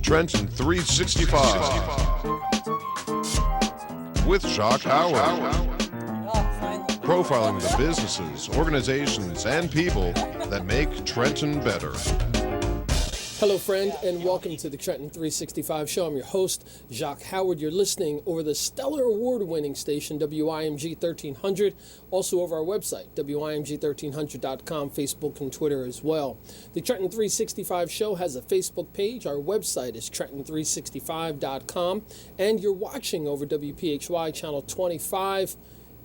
Trenton 365 with Jacque Howard. Profiling the businesses, organizations, and people that make Trenton better. Hello, friend, and welcome to the Trenton 365 show. I'm your host, Jacque Howard. You're listening over the stellar award-winning station, WIMG 1300, also over our website, WIMG1300.com, Facebook, and Twitter as well. The Trenton 365 show has a Facebook page. Our website is Trenton365.com, and you're watching over WPHY Channel 25,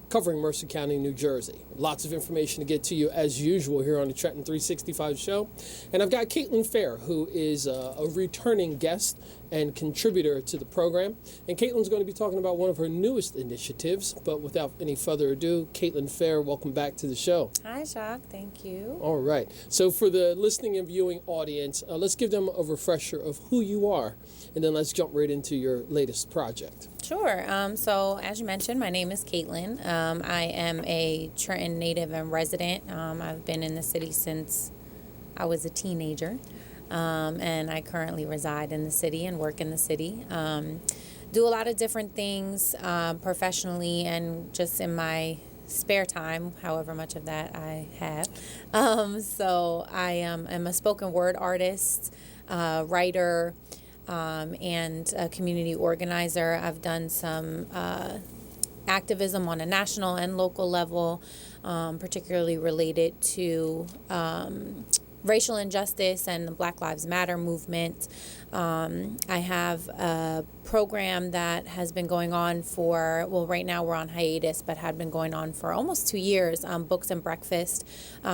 covering Mercer County, New Jersey. Lots of information to get to you as usual here on the Trenton 365 show. And I've got Caitlin Fair, who is a returning guest and contributor to the program. And Caitlin's going to be talking about one of her newest initiatives. But without any further ado, Caitlin Fair, welcome back to the show. Hi, Jacque. Thank you. All right. So for the listening and viewing audience, let's give them a refresher of who you are. And then let's jump right into your latest project. Sure. So as you mentioned, my name is Caitlin. I am a Trenton native and resident. I've been in the city since I was a teenager. And I currently reside in the city and work in the city. Do a lot of different things professionally and just in my spare time, however much of that I have. So I am a spoken word artist, writer, and a community organizer. I've done some activism on a national and local level, particularly related to racial injustice and the Black Lives Matter movement. I have a program that has been going on for, well, right now we're on hiatus, but had been going on for almost 2 years, Books and Breakfast,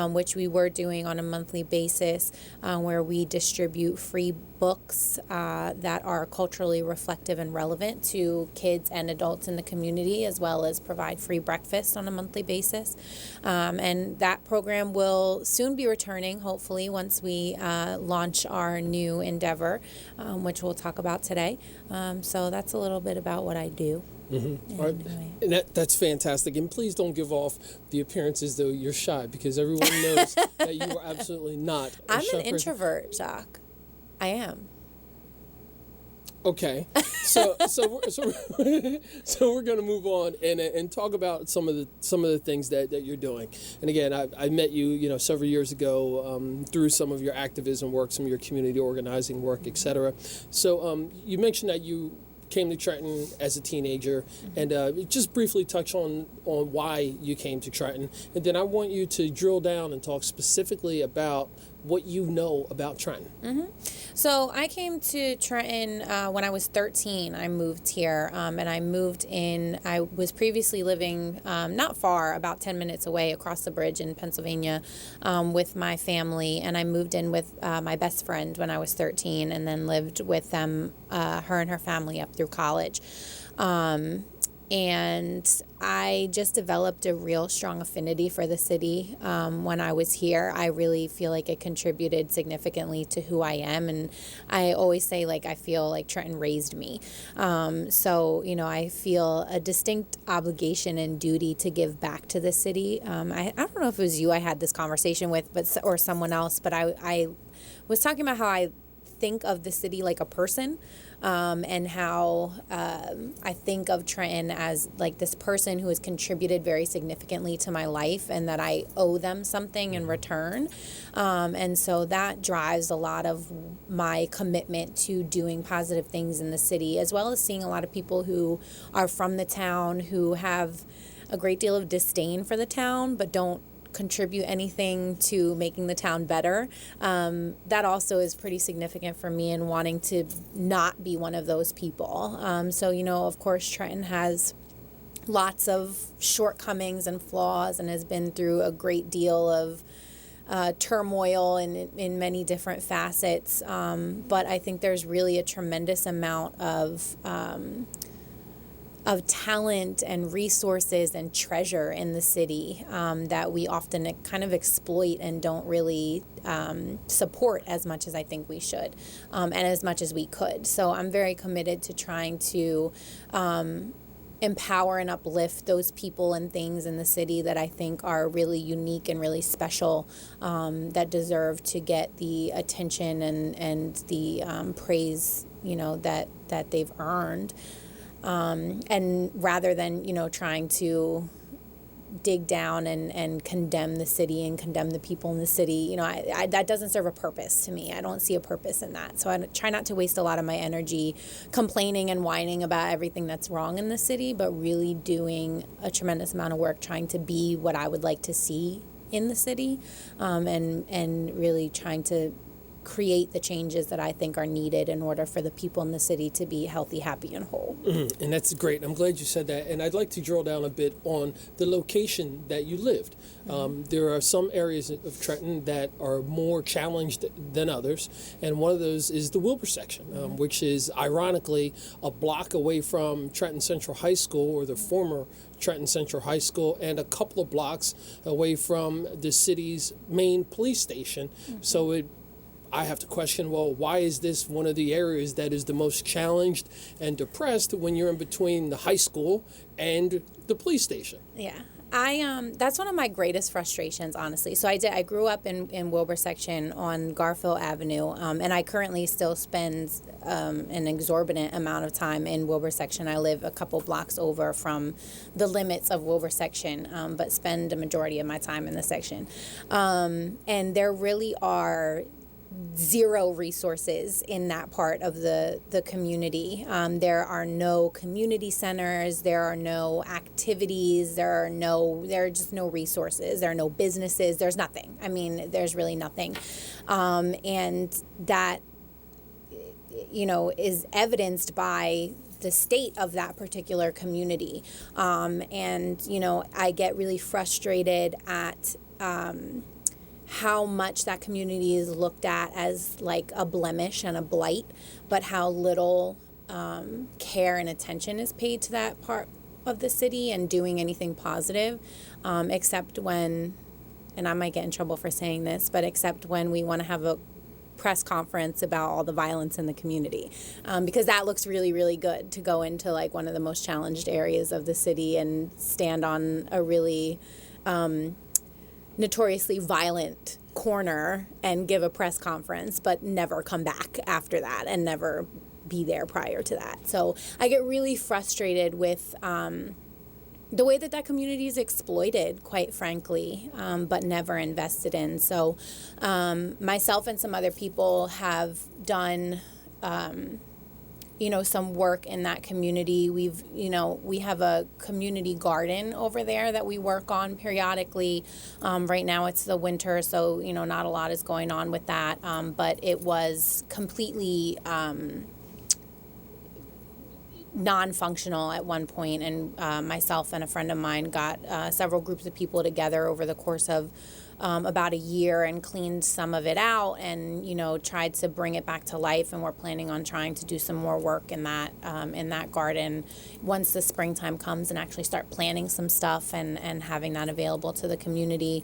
which we were doing on a monthly basis, where we distribute free books that are culturally reflective and relevant to kids and adults in the community, as well as provide free breakfast on a monthly basis. And that program will soon be returning, hopefully, once we launch our new endeavor, which we'll talk about today. So that's a little bit about what I do. Mm-hmm. All right. And that's fantastic. And please don't give off the appearances though you're shy, because everyone knows that you are absolutely not. I'm an introvert, Jacque. I am. Okay, so we're going to move on and talk about some of the things that you're doing. And again, I met you several years ago through some of your activism work, some of your community organizing work, etc. So you mentioned that you came to Trenton as a teenager, and just briefly touch on why you came to Trenton, and then I want you to drill down and talk specifically about what you know about Trenton. Mm-hmm. So I came to Trenton when I was 13. I moved here, and I moved in. I was previously living not far, about 10 minutes away, across the bridge in Pennsylvania, with my family, and I moved in with my best friend when I was 13, and then lived with them, her and her family, up through college. And I just developed a real strong affinity for the city when I was here. I really feel like it contributed significantly to who I am. And I always say, I feel like Trenton raised me. So, I feel a distinct obligation and duty to give back to the city. I don't know if it was you I had this conversation with, or someone else, but I was talking about how I think of the city like a person. And how I think of Trenton as this person who has contributed very significantly to my life, and that I owe them something in return. And so that drives a lot of my commitment to doing positive things in the city, as well as seeing a lot of people who are from the town who have a great deal of disdain for the town, but don't contribute anything to making the town better. That also is pretty significant for me in wanting to not be one of those people. So, of course, Trenton has lots of shortcomings and flaws and has been through a great deal of turmoil in many different facets. But I think there's really a tremendous amount of talent and resources and treasure in the city that we often kind of exploit and don't really support as much as I think we should, and as much as we could. So I'm very committed to trying to empower and uplift those people and things in the city that I think are really unique and really special, that deserve to get the attention and the praise, that they've earned. And rather than, trying to dig down and condemn the city and condemn the people in the city, that doesn't serve a purpose to me. I don't see a purpose in that. So I try not to waste a lot of my energy complaining and whining about everything that's wrong in the city, but really doing a tremendous amount of work trying to be what I would like to see in the city, and really trying to create the changes that I think are needed in order for the people in the city to be healthy, happy, and whole. Mm-hmm. And that's great. I'm glad you said that. And I'd like to drill down a bit on the location that you lived. There are some areas of Trenton that are more challenged than others. And one of those is the Wilbur section, which is ironically a block away from Trenton Central High School, or the former Trenton Central High School, and a couple of blocks away from the city's main police station. So I have to question, well, why is this one of the areas that is the most challenged and depressed when you're in between the high school and the police station? Yeah. That's one of my greatest frustrations, honestly. So I grew up in Wilbur section on Garfield Avenue, and I currently still spend an exorbitant amount of time in Wilbur section. I live a couple blocks over from the limits of Wilbur section, but spend a majority of my time in the section. And there really are zero resources in that part of the community. There are no community centers, there are no activities, there are just no resources, there are no businesses, there's nothing. I mean, there's really nothing. And that, is evidenced by the state of that particular community. And, I get really frustrated at how much that community is looked at as like a blemish and a blight, but how little care and attention is paid to that part of the city and doing anything positive, except when, and I might get in trouble for saying this, but except when we want to have a press conference about all the violence in the community, because that looks really, really good to go into like one of the most challenged areas of the city and stand on a really notoriously violent corner and give a press conference, but never come back after that and never be there prior to that. So I get really frustrated with the way that community is exploited, quite frankly, but never invested in. So myself and some other people have done some work in that community. We have a community garden over there that we work on periodically. Right now it's the winter, so, not a lot is going on with that. But it was completely non-functional at one point, and myself and a friend of mine got several groups of people together over the course of about a year and cleaned some of it out and, tried to bring it back to life. And we're planning on trying to do some more work in that garden once the springtime comes and actually start planting some stuff and having that available to the community.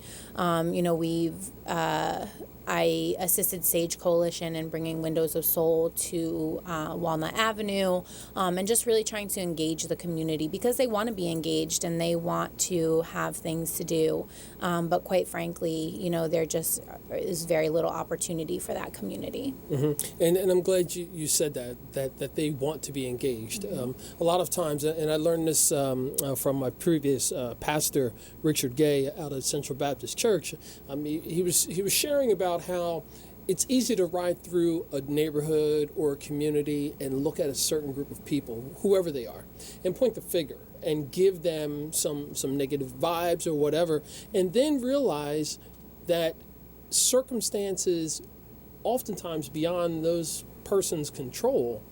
I assisted S.A.H Coalition in bringing Windows of Soul to Walnut Avenue, and just really trying to engage the community because they want to be engaged and they want to have things to do. But quite frankly, there just is very little opportunity for that community. Mm-hmm. And I'm glad you said that they want to be engaged. A lot of times, and I learned this from my previous pastor, Richard Gay, out of Central Baptist Church. He was sharing about how it's easy to ride through a neighborhood or a community and look at a certain group of people, whoever they are, and point the finger and give them some negative vibes or whatever, and then realize that circumstances oftentimes beyond those persons' control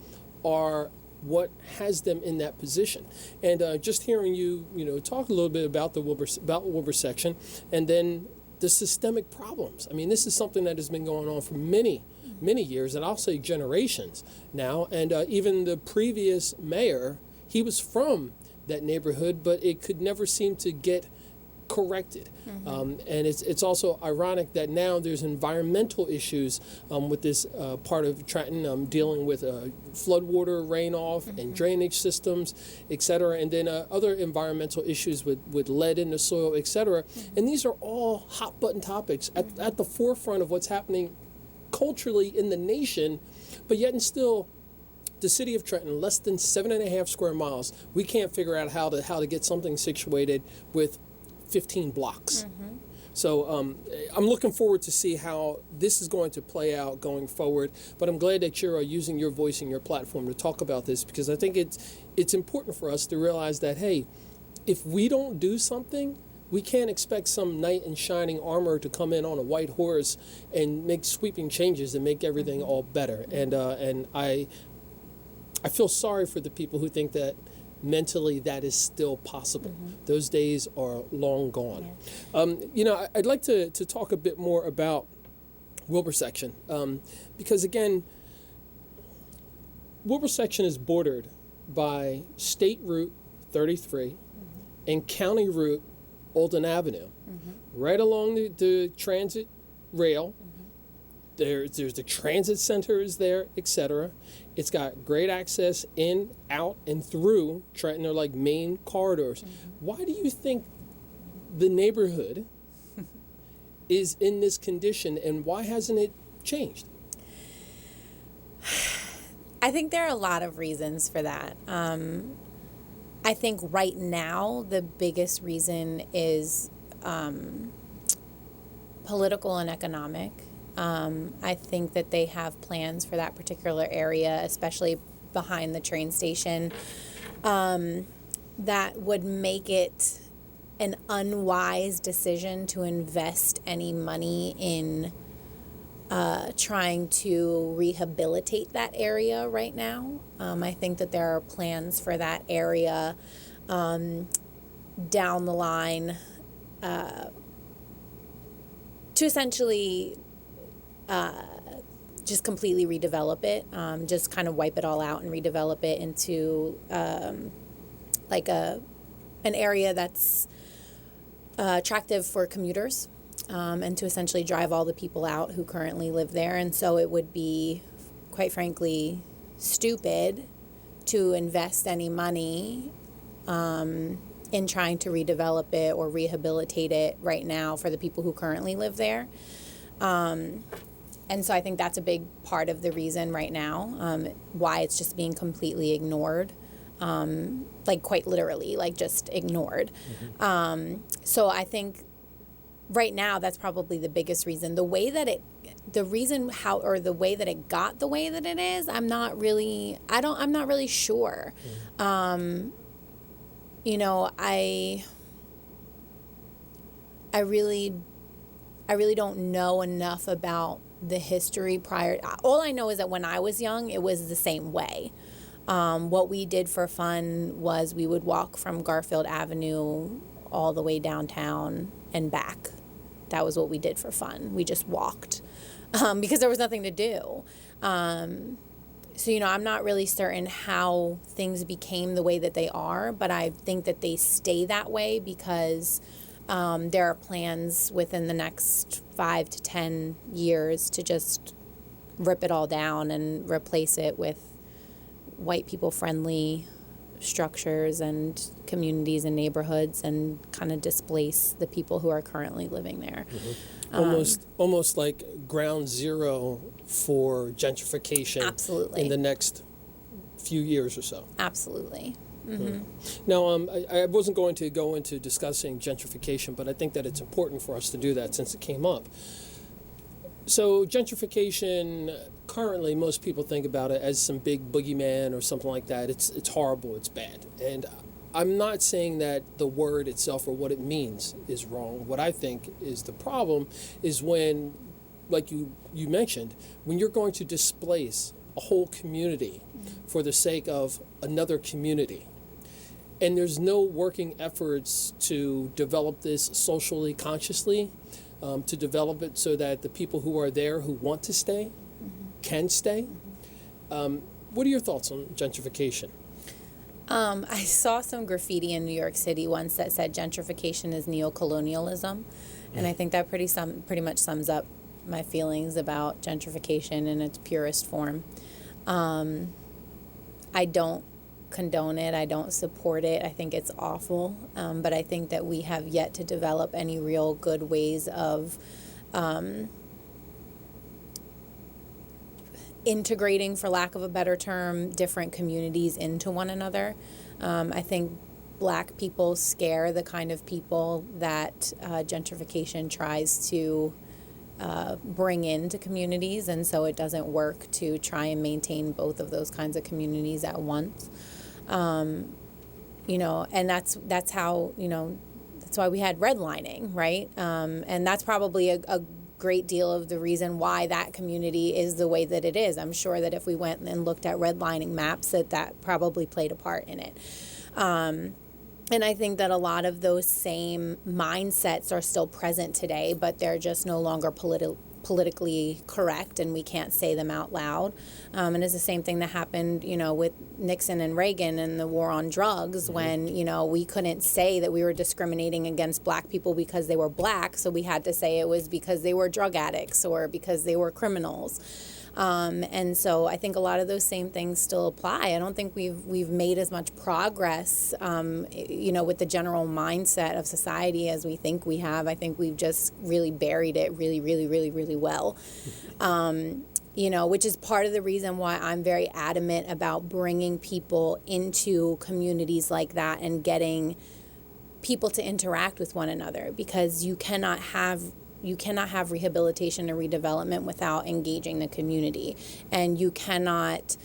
are what has them in that position. And just hearing you talk a little bit about Wilbur section, and then the systemic problems. I mean, this is something that has been going on for many years, and I'll say generations now. And even the previous mayor, he was from that neighborhood, but it could never seem to get corrected. And it's also ironic that now there's environmental issues with this part of Trenton, dealing with floodwater runoff and drainage systems, et cetera, and then other environmental issues with lead in the soil, et cetera. And these are all hot button topics at the forefront of what's happening culturally in the nation, but yet and still, the city of Trenton, less than 7.5 square miles, we can't figure out how to get something situated with 15 blocks. So I'm looking forward to see how this is going to play out going forward. But I'm glad that you're using your voice and your platform to talk about this, because I think it's important for us to realize that, hey, if we don't do something, we can't expect some knight in shining armor to come in on a white horse and make sweeping changes and make everything all better. And I feel sorry for the people who think that mentally that is still possible. Those days are long gone. I'd like to talk a bit more about Wilbur section, because again, Wilbur section is bordered by State Route 33 and County Route Olden Avenue, right along the transit rail. There's the transit center is there, etc. It's got great access in, out, and through Trenton. They're like main corridors. Why do you think the neighborhood is in this condition, and why hasn't it changed? I think there are a lot of reasons for that. I think right now the biggest reason is political and economic. I think that they have plans for that particular area, especially behind the train station, that would make it an unwise decision to invest any money in trying to rehabilitate that area right now. I think that there are plans for that area down the line to essentially just completely redevelop it, just kind of wipe it all out and redevelop it into like an area that's attractive for commuters, and to essentially drive all the people out who currently live there. And so it would be, quite frankly, stupid to invest any money in trying to redevelop it or rehabilitate it right now for the people who currently live there. And so I think that's a big part of the reason right now, why it's just being completely ignored, like quite literally, like just ignored. So I think right now that's probably the biggest reason. The way that it got the way that it is, I'm not really sure. I really don't know enough about the history prior. All I know is that when I was young, it was the same way. What we did for fun was we would walk from Garfield Avenue all the way downtown and back. That was what we did for fun. We just walked because there was nothing to do. So, I'm not really certain how things became the way that they are, but I think that they stay that way because there are plans within the next 5 to 10 years to just rip it all down and replace it with white people friendly structures and communities and neighborhoods, and kind of displace the people who are currently living there. Almost like ground zero for gentrification. Absolutely. In the next few years or so. Absolutely. Now, I wasn't going to go into discussing gentrification, but I think that it's important for us to do that since it came up. So gentrification, currently most people think about it as some big boogeyman or something like that. It's horrible, it's bad. And I'm not saying that the word itself or what it means is wrong. What I think is the problem is when, like you mentioned, when you're going to displace a whole community for the sake of another community, and there's no working efforts to develop this socially consciously, to develop it so that the people who are there who want to stay can stay. What are your thoughts on gentrification? I saw some graffiti in New York City once that said gentrification is neocolonialism, and I think that pretty much sums up my feelings about gentrification in its purest form. I don't condone it. I don't support it. I think it's awful, but I think that we have yet to develop any real good ways of integrating, for lack of a better term, different communities into one another. I think Black people scare the kind of people that gentrification tries to bring into communities, and so it doesn't work to try and maintain both of those kinds of communities at once. And that's how, that's why we had redlining, right? And that's probably a great deal of the reason why that community is the way that it is. I'm sure that if we went and looked at redlining maps, that probably played a part in it. And I think that a lot of those same mindsets are still present today, but they're just no longer politically correct, and we can't say them out loud. And it's the same thing that happened, with Nixon and Reagan and the war on drugs, when, we couldn't say that we were discriminating against Black people because they were Black, so we had to say it was because they were drug addicts or because they were criminals. And so I think a lot of those same things still apply. I don't think we've made as much progress, with the general mindset of society as we think we have. I think we've just really buried it really, really, really, really well. Which is part of the reason why I'm very adamant about bringing people into communities like that and getting people to interact with one another, because you cannot have rehabilitation and redevelopment without engaging the community. And you cannot,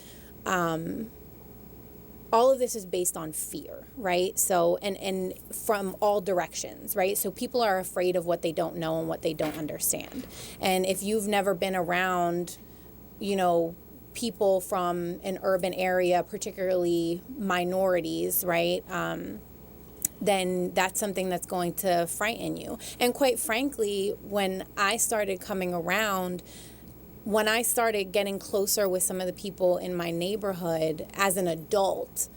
all of this is based on fear, right? So, and from all directions, right? So people are afraid of what they don't know and what they don't understand. And if you've never been around, people from an urban area, particularly minorities, right? Then that's something that's going to frighten you. And quite frankly, when I started coming around, when I started getting closer with some of the people in my neighborhood as an adult,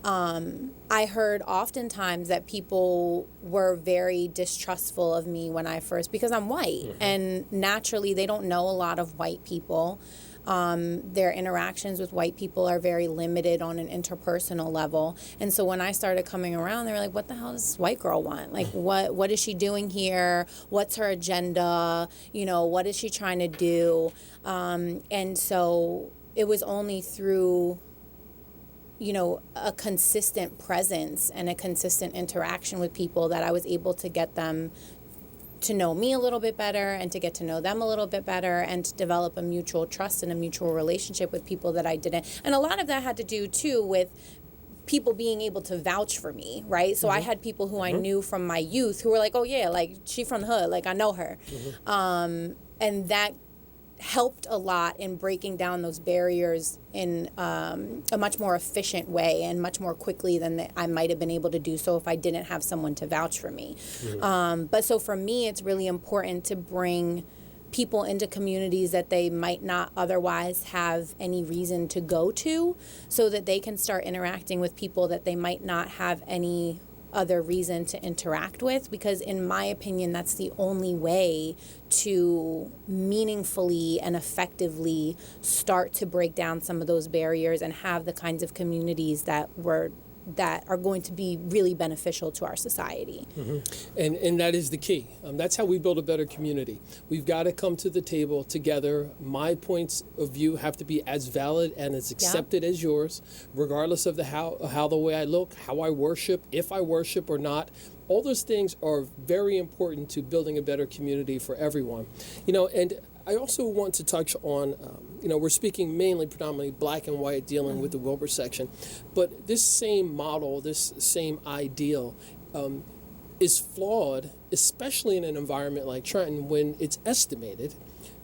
I heard oftentimes that people were very distrustful of me when I first, because I'm white, and naturally they don't know a lot of white people. Their interactions with white people are very limited on an interpersonal level. And so when I started coming around, they were like, what the hell does this white girl want? Like, what is she doing here? What's her agenda? What is she trying to do? And so it was only through, a consistent presence and a consistent interaction with people that I was able to get them to know me a little bit better and to get to know them a little bit better and to develop a mutual trust and a mutual relationship with people that I didn't. And a lot of that had to do, too, with people being able to vouch for me, right? So I had people who I knew from my youth who were like, oh, yeah, like, she from the hood, like, I know her. And that helped a lot in breaking down those barriers in a much more efficient way and much more quickly than I might have been able to do so if I didn't have someone to vouch for me. But so for me, it's really important to bring people into communities that they might not otherwise have any reason to go to, so that they can start interacting with people that they might not have any other reason to interact with, because in my opinion, that's the only way to meaningfully and effectively start to break down some of those barriers and have the kinds of communities that are going to be really beneficial to our society. And that is the key. That's how we build a better community. We've got to come to the table together. My points of view have to be as valid and as accepted as yours, regardless of how the way I look, how I worship, if I worship or not. All those things are very important to building a better community for everyone. And I also want to touch on, we're speaking predominantly black and white, dealing with the Wilbur section, but this same model, this same ideal is flawed, especially in an environment like Trenton, when it's estimated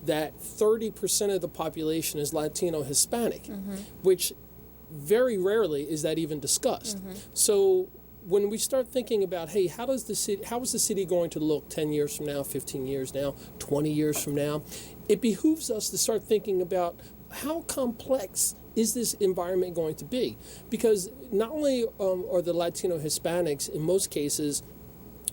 that 30% of the population is Latino Hispanic, which very rarely is that even discussed. So when we start thinking about, hey, how is the city going to look 10 years from now, 15 years now, 20 years from now, it behooves us to start thinking about how complex is this environment going to be? Because not only are the Latino Hispanics in most cases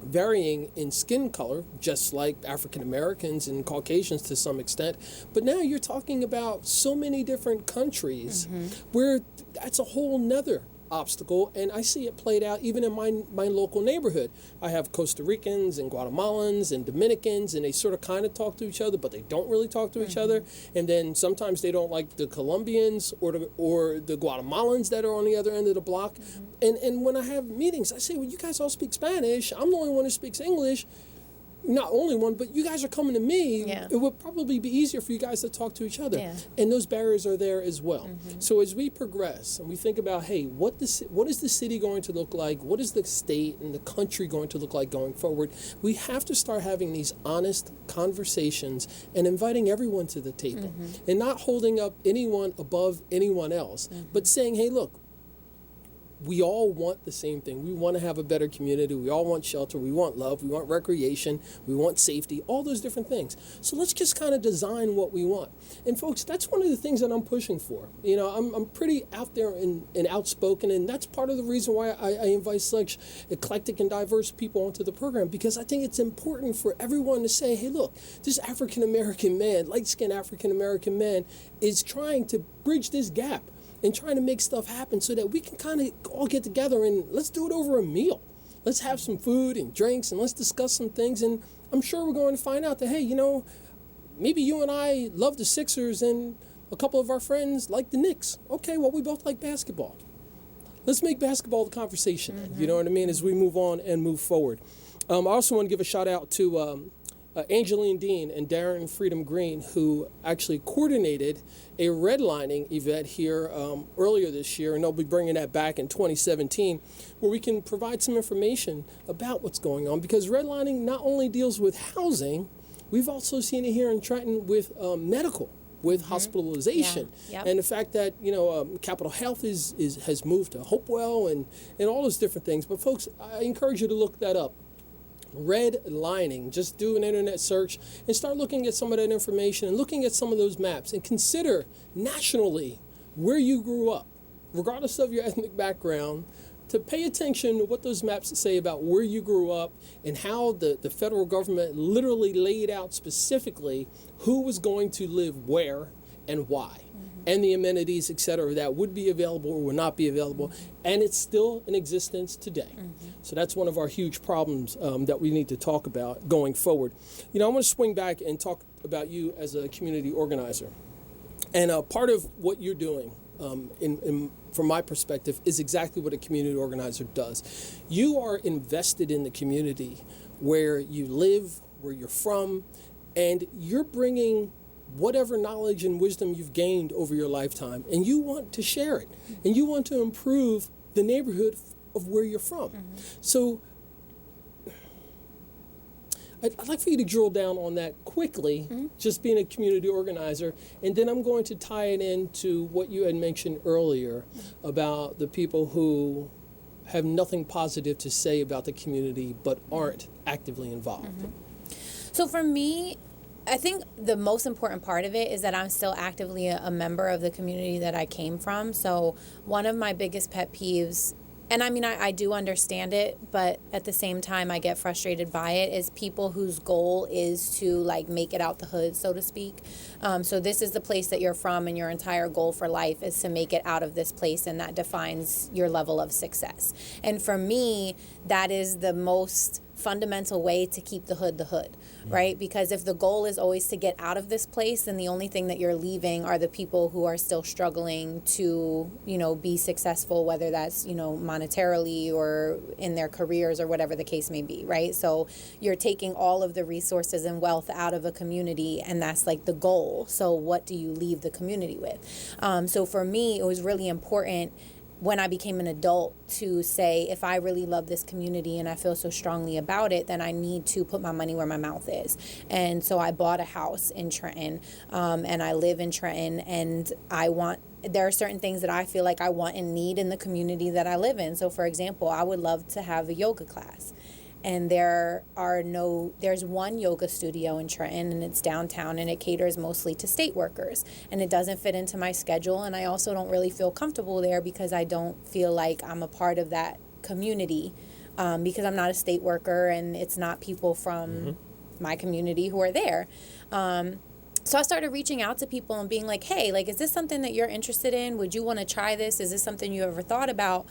varying in skin color, just like African Americans and Caucasians to some extent, but now you're talking about so many different countries where that's a whole nother obstacle, and I see it played out even in my local neighborhood. I have Costa Ricans and Guatemalans and Dominicans, and they sort of kind of talk to each other, but they don't really talk to each other. And then sometimes they don't like the Colombians or the Guatemalans that are on the other end of the block. And when I have meetings, I say, well, you guys all speak Spanish. I'm the only one who speaks English. Not only one, but you guys are coming to me. Yeah. It would probably be easier for you guys to talk to each other. Yeah. And those barriers are there as well. So as we progress and we think about, hey, what is the city going to look like? What is the state and the country going to look like going forward? We have to start having these honest conversations and inviting everyone to the table and not holding up anyone above anyone else, but saying, hey, look, we all want the same thing. We want to have a better community. We all want shelter. We want love. We want recreation. We want safety, all those different things. So let's just kind of design what we want. And folks, that's one of the things that I'm pushing for. You know, I'm pretty out there and outspoken, and that's part of the reason why I invite such eclectic and diverse people onto the program, because I think it's important for everyone to say, hey, look, this African-American man, light-skinned African-American man, is trying to bridge this gap and trying to make stuff happen so that we can kind of all get together and let's do it over a meal. Let's have some food and drinks and let's discuss some things. And I'm sure we're going to find out that, hey, you know, maybe you and I love the Sixers and a couple of our friends like the Knicks. Okay, well, we both like basketball. Let's make basketball the conversation, you know what I mean, as we move on and move forward. I also want to give a shout out to Angeline Dean and Darren Freedom Green, who actually coordinated a redlining event here earlier this year, and they'll be bringing that back in 2017, where we can provide some information about what's going on, because redlining not only deals with housing, we've also seen it here in Trenton with medical, with hospitalization, and the fact that, you know, Capital Health has moved to Hopewell and all those different things. But folks, I encourage you to look that up. Redlining. Just do an internet search and start looking at some of that information and looking at some of those maps, and consider nationally where you grew up, regardless of your ethnic background, to pay attention to what those maps say about where you grew up and how the federal government literally laid out specifically who was going to live where and why. And the amenities, et cetera, that would be available or would not be available. And it's still in existence today. So that's one of our huge problems that we need to talk about going forward. You know, I want to swing back and talk about you as a community organizer. And part of what you're doing, from my perspective, is exactly what a community organizer does. You are invested in the community where you live, where you're from, and you're bringing whatever knowledge and wisdom you've gained over your lifetime, and you want to share it, and you want to improve the neighborhood of where you're from. So I'd like for you to drill down on that quickly, just being a community organizer, and then I'm going to tie it into what you had mentioned earlier about the people who have nothing positive to say about the community but aren't actively involved. So for me, I think the most important part of it is that I'm still actively a member of the community that I came from. So one of my biggest pet peeves, and I mean, I do understand it, but at the same time, I get frustrated by it, is people whose goal is to like make it out the hood, so to speak. So this is the place that you're from, and your entire goal for life is to make it out of this place, and that defines your level of success. And for me, that is the most fundamental way to keep the hood, right? Because if the goal is always to get out of this place, then the only thing that you're leaving are the people who are still struggling to, you know, be successful, whether that's, you know, monetarily or in their careers or whatever the case may be, right? So you're taking all of the resources and wealth out of a community, and that's like the goal. So what do you leave the community with? So for me, it was really important when I became an adult to say, if I really love this community and I feel so strongly about it, then I need to put my money where my mouth is. And so I bought a house in Trenton, and I live in Trenton, and there are certain things that I feel like I want and need in the community that I live in. So for example, I would love to have a yoga class. and there's one yoga studio in Trenton, and it's downtown, and it caters mostly to state workers, and it doesn't fit into my schedule, and I also don't really feel comfortable there because I don't feel like I'm a part of that community, because I'm not a state worker, and it's not people from my community who are there. So I started reaching out to people and being like, hey, like, is this something that you're interested in? Would you want to try this? Is this something you ever thought about?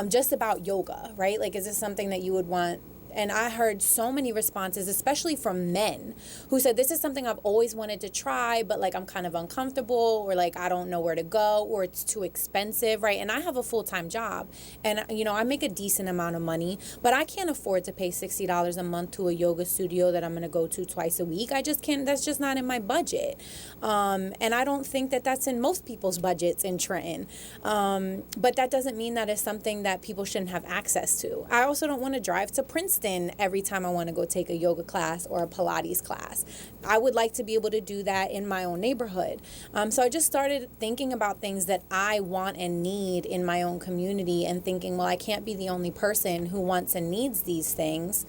Just about yoga, right? Like, is this something that you would want? And I heard so many responses, especially from men, who said, this is something I've always wanted to try, but like I'm kind of uncomfortable, or like I don't know where to go, or it's too expensive, right? And I have a full-time job, and I make a decent amount of money, but I can't afford to pay $60 a month to a yoga studio that I'm going to go to twice a week. I just can't. That's just not in my budget. And I don't think that that's in most people's budgets in Trenton. But that doesn't mean that it's something that people shouldn't have access to. I also don't want to drive to Princeton every time I want to go take a yoga class or a Pilates class. I would like to be able to do that in my own neighborhood. So I just started thinking about things that I want and need in my own community, and thinking, well, I can't be the only person who wants and needs these things.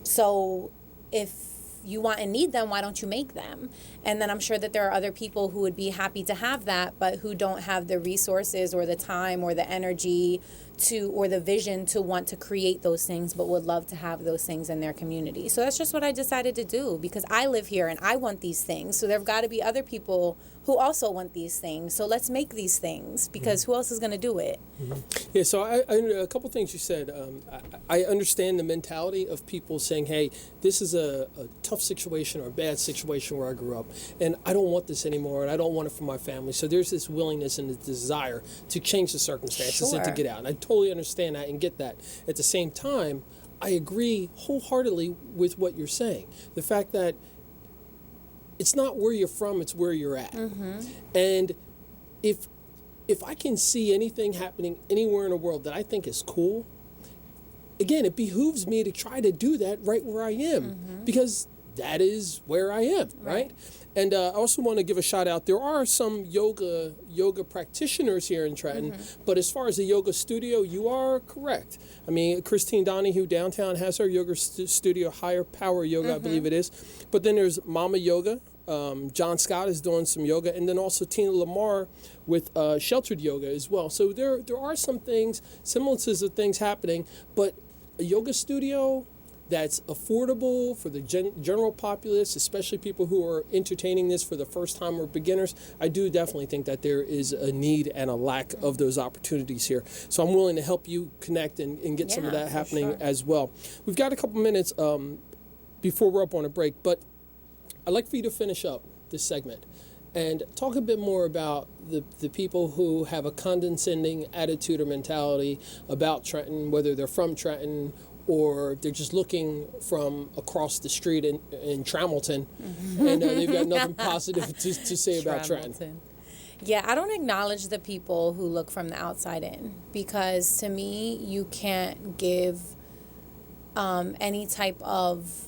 So if you want and need them, why don't you make them? And then I'm sure that there are other people who would be happy to have that, but who don't have the resources or the time or the energy or the vision to want to create those things, but would love to have those things in their community. So that's just what I decided to do, because I live here and I want these things. So there've got to be other people who also want these things. So let's make these things, because who else is going to do it? Yeah, so I a couple things you said. I understand the mentality of people saying, hey, this is a tough situation or a bad situation where I grew up, and I don't want this anymore, and I don't want it for my family. So there's this willingness and this desire to change the circumstances and to get out. And I totally understand that and get that. At the same time, I agree wholeheartedly with what you're saying. The fact that it's not where you're from, it's where you're at. And if I can see anything happening anywhere in the world that I think is cool, again, it behooves me to try to do that right where I am, because that is where I am, right? And I also want to give a shout out. There are some yoga practitioners here in Trenton, but as far as the yoga studio, you are correct. I mean, Christine Donahue downtown has her yoga studio, Higher Power Yoga, I believe it is. But then there's Mama Yoga. John Scott is doing some yoga, and then also Tina Lamar with sheltered yoga as well. So there are some things, semblances of things happening, but a yoga studio that's affordable for the general populace, especially people who are entertaining this for the first time or beginners, I do definitely think that there is a need and a lack of those opportunities here. So I'm willing to help you connect and get some of that happening as well. We've got a couple minutes before we're up on a break, but I'd like for you to finish up this segment and talk a bit more about the people who have a condescending attitude or mentality about Trenton, whether they're from Trenton or they're just looking from across the street in Tramilton, and they've got nothing positive to say about Trenton. Yeah, I don't acknowledge the people who look from the outside in, because to me, you can't give any type of...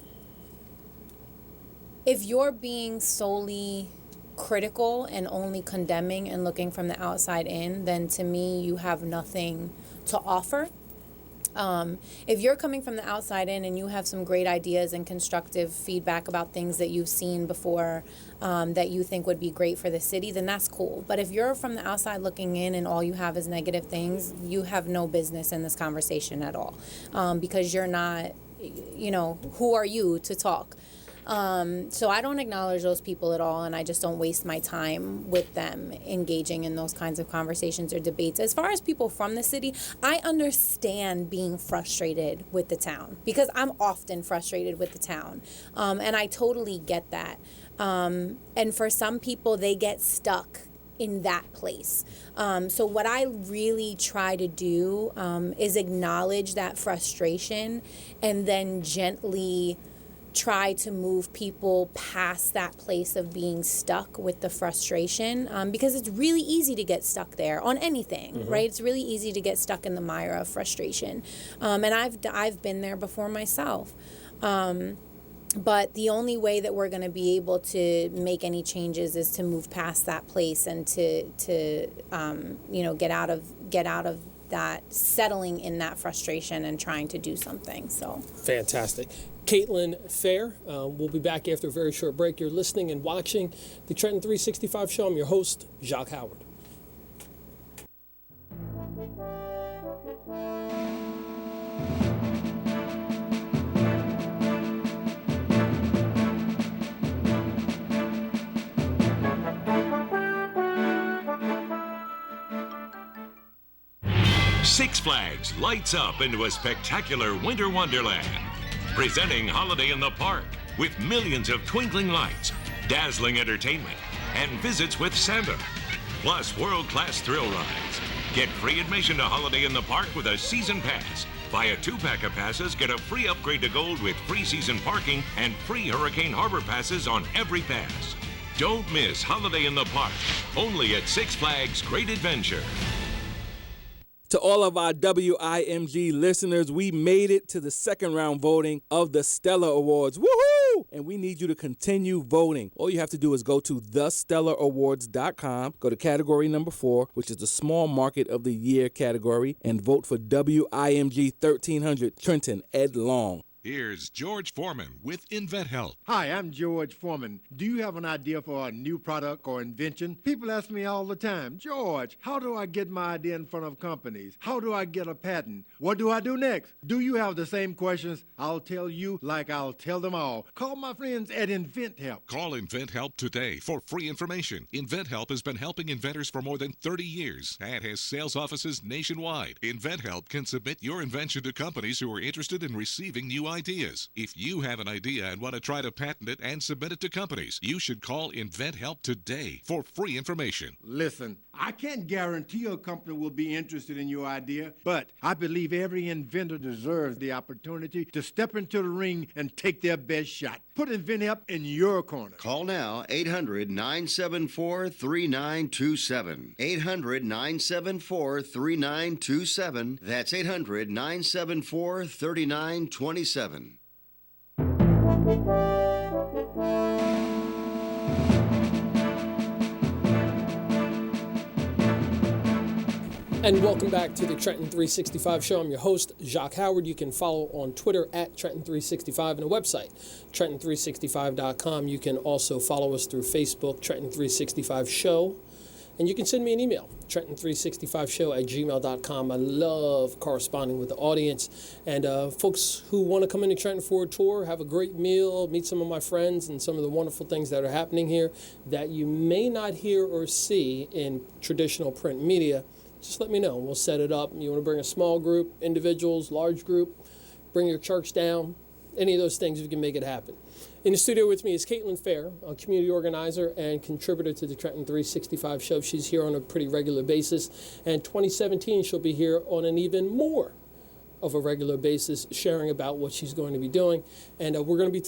If you're being solely critical and only condemning and looking from the outside in, then to me, you have nothing to offer. If you're coming from the outside in and you have some great ideas and constructive feedback about things that you've seen before that you think would be great for the city, then that's cool. But if you're from the outside looking in and all you have is negative things, you have no business in this conversation at all, because you're not, who are you to talk? So I don't acknowledge those people at all, and I just don't waste my time with them engaging in those kinds of conversations or debates. As far as people from the city, I understand being frustrated with the town, because I'm often frustrated with the town, and I totally get that. And for some people, they get stuck in that place. So what I really try to do is acknowledge that frustration and then gently try to move people past that place of being stuck with the frustration, because it's really easy to get stuck there on anything, right? It's really easy to get stuck in the mire of frustration, and I've been there before myself. But the only way that we're going to be able to make any changes is to move past that place and to get out of that settling in that frustration and trying to do something. So fantastic. Caitlin Fair. We'll be back after a very short break. You're listening and watching the Trenton 365 show. I'm your host, Jacque Howard. Six Flags lights up into a spectacular winter wonderland. Presenting Holiday in the Park with millions of twinkling lights, dazzling entertainment, and visits with Santa. Plus world-class thrill rides. Get free admission to Holiday in the Park with a season pass. Buy a 2-pack of passes, get a free upgrade to Gold with free season parking and free Hurricane Harbor passes on every pass. Don't miss Holiday in the Park, only at Six Flags Great Adventure. To all of our WIMG listeners, we made it to the second round voting of the Stellar Awards. Woohoo! And we need you to continue voting. All you have to do is go to thestellarawards.com, go to category number 4, which is the Small Market of the Year category, and vote for WIMG 1300 Trenton Ed Long. Here's George Foreman with InventHelp. Hi, I'm George Foreman. Do you have an idea for a new product or invention? People ask me all the time, George, how do I get my idea in front of companies? How do I get a patent? What do I do next? Do you have the same questions? I'll tell you like I'll tell them all. Call my friends at InventHelp. Call InventHelp today for free information. InventHelp has been helping inventors for more than 30 years and has sales offices nationwide. InventHelp can submit your invention to companies who are interested in receiving new ideas. If you have an idea and want to try to patent it and submit it to companies, you should call InventHelp today for free information. Listen, I can't guarantee a company will be interested in your idea, but I believe every inventor deserves the opportunity to step into the ring and take their best shot. Put InventHelp in your corner. Call now, 800-974-3927. 800-974-3927. That's 800-974-3927. And welcome back to the Trenton 365 show. I'm your host, Jacque Howard. You can follow on Twitter at Trenton365 and a website, Trenton365.com. You can also follow us through Facebook, Trenton365 Show. And you can send me an email, Trenton365show@gmail.com. I love corresponding with the audience. And folks who want to come into Trenton for a tour, have a great meal, meet some of my friends and some of the wonderful things that are happening here that you may not hear or see in traditional print media, just let me know. We'll set it up. You want to bring a small group, individuals, large group, bring your church down, any of those things, we can make it happen. In the studio with me is Caitlin Fair, a community organizer and contributor to the Trenton 365 show. She's here on a pretty regular basis. And 2017, she'll be here on an even more of a regular basis, sharing about what she's going to be doing. And we're going to be